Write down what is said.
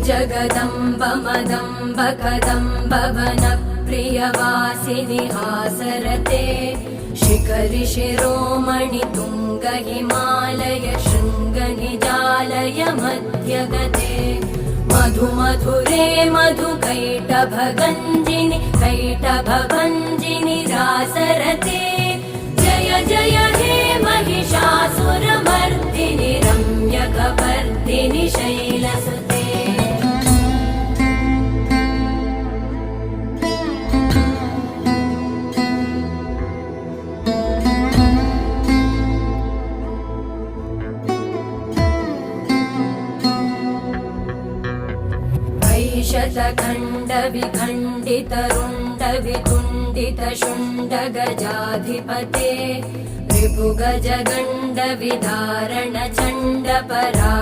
जगदम्ब मदम्ब कदम्ब वनप्रियवासिनि हासरते शिखरि शिरोमणि तुङ्ग हिमालय शृङ्ग निजालय मध्यगते मधु मधुरे मधु कैटभगञ्जिनि कैटभभञ्जिनि रासरते जय जय हे महिषासुरमर्दिनि रम्यकपर्दिनि शैलसुते शतखण्ड विखण्डित रुण्ड वितुण्डित शुण्ड गजाधिपते रिपु गज गण्ड विदारण चण्ड पराक्रम